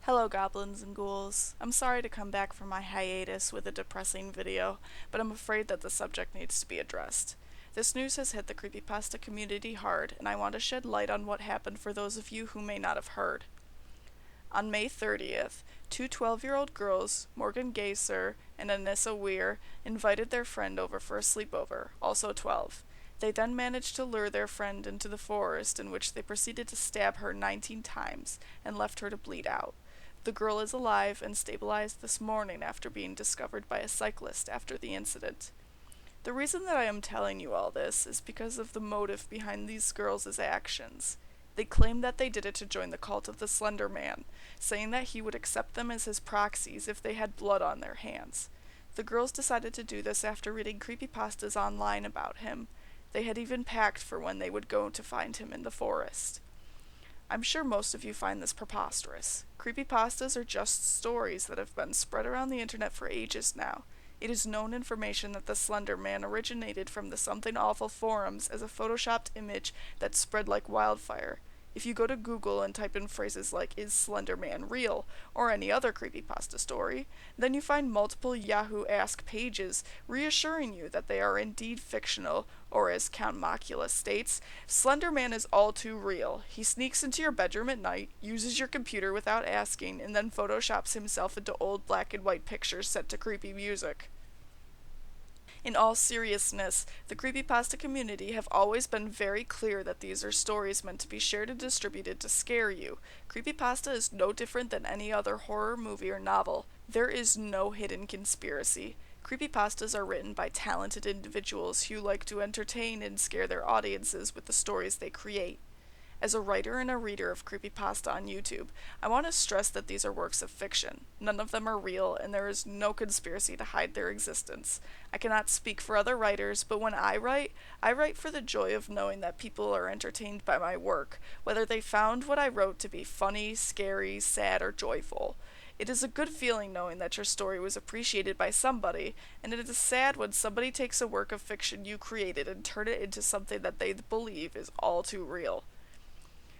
Hello, goblins and ghouls. I'm sorry to come back from my hiatus with a depressing video, but I'm afraid that the subject needs to be addressed. This news has hit the creepypasta community hard, and I want to shed light on what happened for those of you who may not have heard. On May 30th, two 12-year-old girls, Morgan Gayser and Anissa Weir, invited their friend over for a sleepover, also 12. They then managed to lure their friend into the forest, in which they proceeded to stab her 19 times and left her to bleed out. The girl is alive and stabilized this morning after being discovered by a cyclist after the incident. The reason that I am telling you all this is because of the motive behind these girls' actions. They claim that they did it to join the cult of the Slender Man, saying that he would accept them as his proxies if they had blood on their hands. The girls decided to do this after reading creepypastas online about him. They had even packed for when they would go to find him in the forest. I'm sure most of you find this preposterous. Creepypastas are just stories that have been spread around the internet for ages now. It is known information that the Slender Man originated from the Something Awful forums as a photoshopped image that spread like wildfire. If you go to Google and type in phrases like "Is Slender Man real?" or any other creepypasta story, then you find multiple Yahoo Ask pages reassuring you that they are indeed fictional, or as Count Mocula states, Slender Man is all too real. He sneaks into your bedroom at night, uses your computer without asking, and then photoshops himself into old black and white pictures set to creepy music. In all seriousness, the creepypasta community have always been very clear that these are stories meant to be shared and distributed to scare you. Creepypasta is no different than any other horror movie or novel. There is no hidden conspiracy. Creepypastas are written by talented individuals who like to entertain and scare their audiences with the stories they create. As a writer and a reader of creepypasta on YouTube, I want to stress that these are works of fiction. None of them are real, and there is no conspiracy to hide their existence. I cannot speak for other writers, but when I write for the joy of knowing that people are entertained by my work, whether they found what I wrote to be funny, scary, sad, or joyful. It is a good feeling knowing that your story was appreciated by somebody, and it is sad when somebody takes a work of fiction you created and turn it into something that they believe is all too real.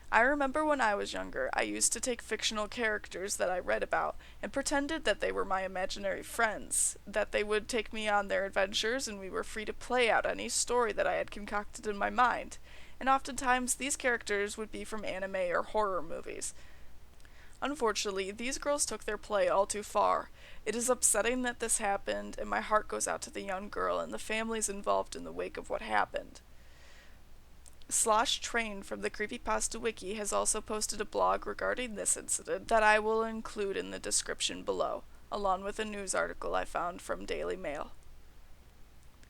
I remember when I was younger, I used to take fictional characters that I read about and pretended that they were my imaginary friends, that they would take me on their adventures and we were free to play out any story that I had concocted in my mind. And oftentimes, these characters would be from anime or horror movies. Unfortunately, these girls took their play all too far. It is upsetting that this happened, and my heart goes out to the young girl and the families involved in the wake of what happened. Slosh Train from the Creepypasta Wiki has also posted a blog regarding this incident that I will include in the description below, along with a news article I found from Daily Mail.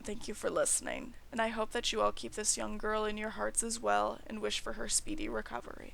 Thank you for listening, and I hope that you all keep this young girl in your hearts as well and wish for her speedy recovery.